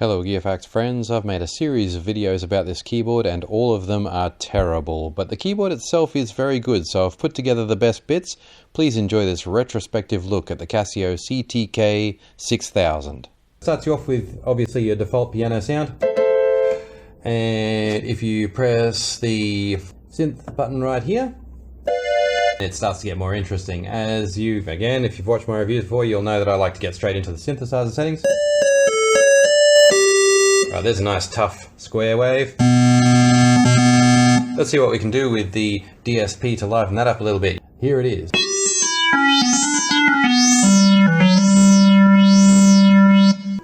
Hello GearFacts friends, I've made a series of videos about this keyboard and all of them are terrible, but the keyboard itself is very good, so I've put together the best bits. Please enjoy this retrospective look at the Casio CTK-6000. Starts you off with obviously your default piano sound, and if you press the synth button right here, it starts to get more interesting. If you've watched my reviews before, you'll know that I like to get straight into the synthesizer settings. Right, there's a nice tough square wave. Let's see what we can do with the DSP to liven that up a little bit. Here it is.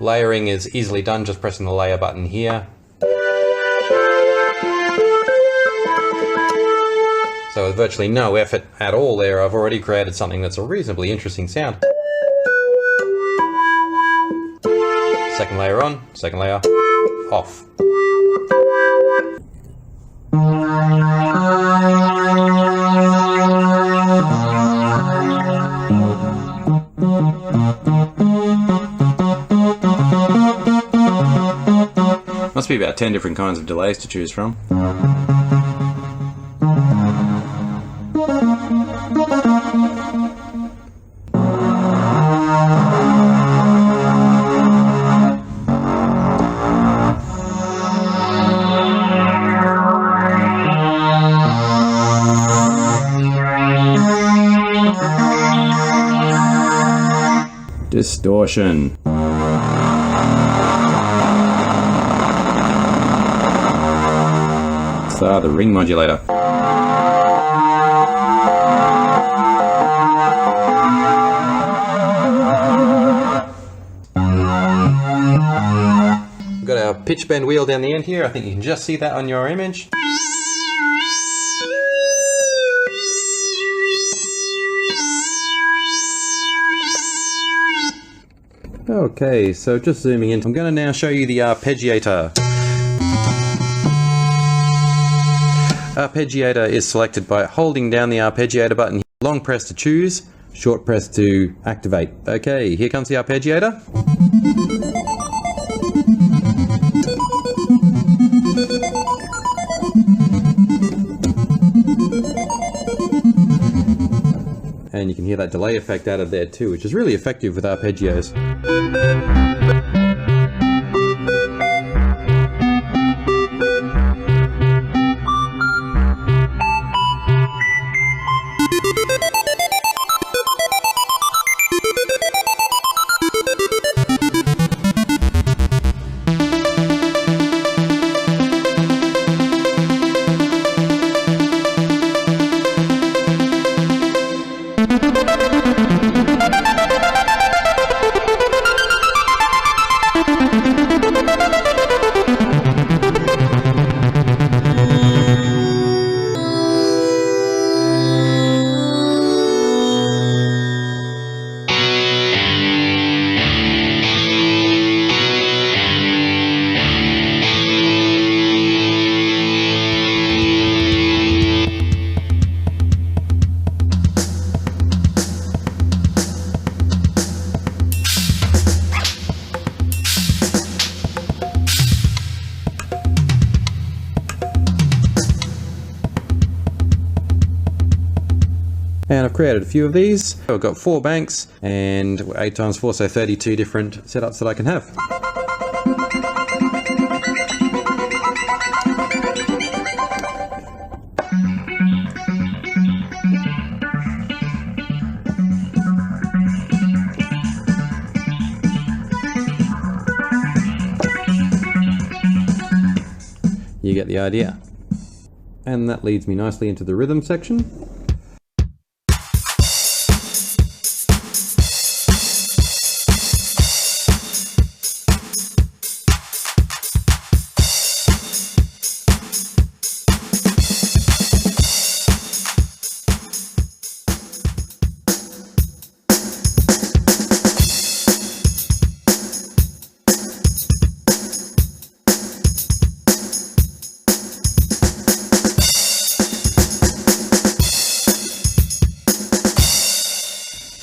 Layering is easily done, just pressing the layer button here. So with virtually no effort at all there, I've already created something that's a reasonably interesting sound. Second layer on, second layer off. Must be about 10 different kinds of delays to choose from. Distortion. The ring modulator. We've got our pitch bend wheel down the end here. I think you can just see that on your image. Okay, so just zooming in, I'm going to now show you the arpeggiator. Arpeggiator is selected by holding down the arpeggiator button. Long press to choose, short press to activate. Okay, here comes the arpeggiator. And you can hear that delay effect out of there too, which is really effective with arpeggios. And I've created a few of these. I've got 4 banks and 8 times 4, so 32 different setups that I can have. You get the idea. And that leads me nicely into the rhythm section.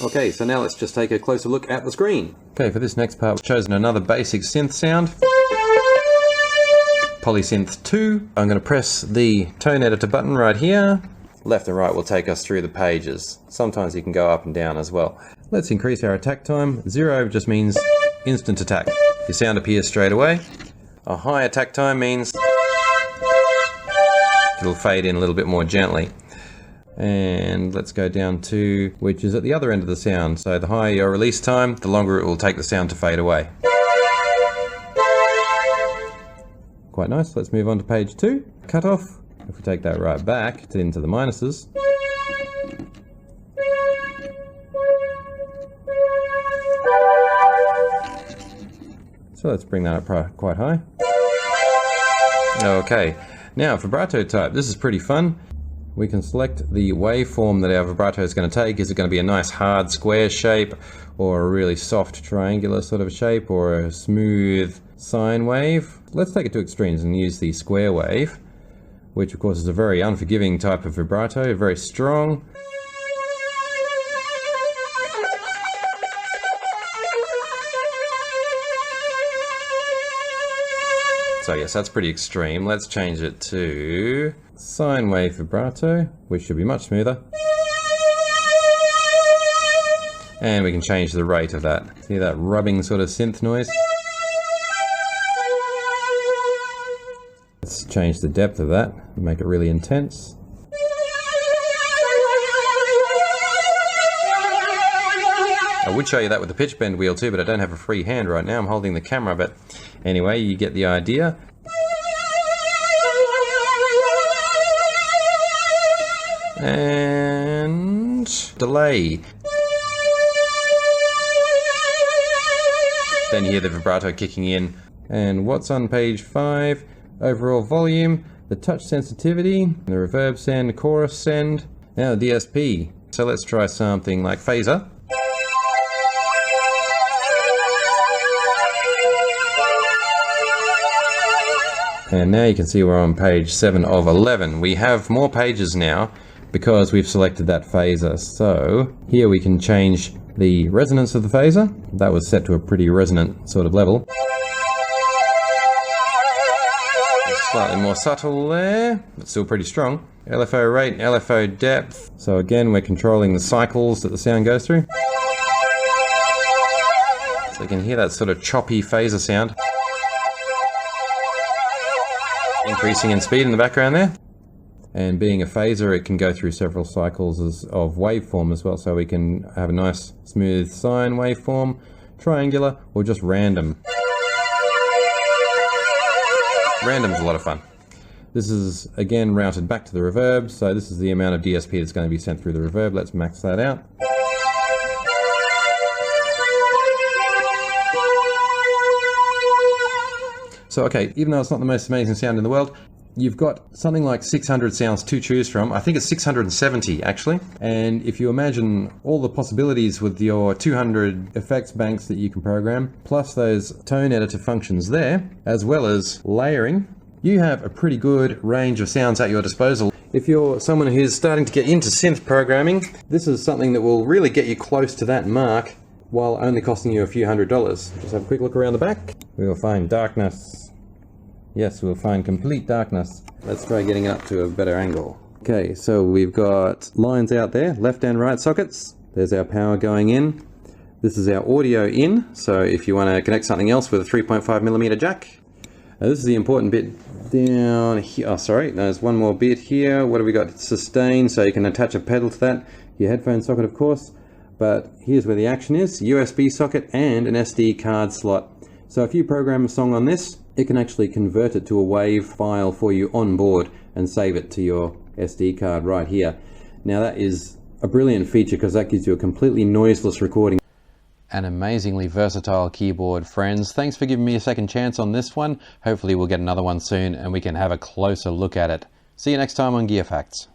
Okay, so now let's just take a closer look at the screen. Okay, for this next part, I've chosen another basic synth sound. Polysynth 2. I'm going to press the tone editor button right here. Left and right will take us through the pages. Sometimes you can go up and down as well. Let's increase our attack time. 0 just means instant attack. Your sound appears straight away. A high attack time means it'll fade in a little bit more gently. And let's go down to, which is at the other end of the sound. So the higher your release time, the longer it will take the sound to fade away. Quite nice. Let's move on to page 2. Cutoff. If we take that right back into the minuses. So let's bring that up quite high. Okay, now vibrato type. This is pretty fun. We can select the waveform that our vibrato is going to take. Is it going to be a nice hard square shape, or a really soft triangular sort of shape, or a smooth sine wave? Let's take it to extremes and use the square wave, which of course is a very unforgiving type of vibrato, very strong. So yes, that's pretty extreme. Let's change it to sine wave vibrato, which should be much smoother. And we can change the rate of that. See that rubbing sort of synth noise? Let's change the depth of that and make it really intense. I would show you that with the pitch bend wheel too, but I don't have a free hand right now. I'm holding the camera, but anyway, you get the idea. And delay. Then you hear the vibrato kicking in. And what's on page 5? Overall volume, the touch sensitivity, the reverb send, the chorus send. Now the DSP. So let's try something like phaser. And now you can see we're on page 7 of 11. We have more pages now because we've selected that phaser. So here we can change the resonance of the phaser. That was set to a pretty resonant sort of level. Slightly more subtle there, but still pretty strong. LFO rate, LFO depth. So again, we're controlling the cycles that the sound goes through. So you can hear that sort of choppy phaser sound. Increasing in speed in the background there. And being a phaser, it can go through several cycles of waveform as well. So we can have a nice smooth sine waveform, triangular, or just random. Random's a lot of fun. This is again routed back to the reverb. So this is the amount of DSP that's going to be sent through the reverb. Let's max that out. So okay, even though it's not the most amazing sound in the world, you've got something like 600 sounds to choose from. I think it's 670 actually. And if you imagine all the possibilities with your 200 effects banks that you can program, plus those tone editor functions there, as well as layering, you have a pretty good range of sounds at your disposal. If you're someone who's starting to get into synth programming, this is something that will really get you close to that mark while only costing you a few $100s. Just have a quick look around the back. We will find darkness. Yes, we'll find complete darkness. Let's try getting it up to a better angle. Okay, so we've got lines out there, left and right sockets. There's our power going in. This is our audio in, so if you want to connect something else with a 3.5mm jack. This is the important bit down here. Oh, sorry, there's one more bit here. What have we got? Sustain, so you can attach a pedal to that. Your headphone socket, of course. But here's where the action is. USB socket and an SD card slot. So if you program a song on this, it can actually convert it to a WAV file for you on board and save it to your SD card right here. Now that is a brilliant feature because that gives you a completely noiseless recording. An amazingly versatile keyboard, friends. Thanks for giving me a second chance on this one. Hopefully we'll get another one soon and we can have a closer look at it. See you next time on Gear Facts.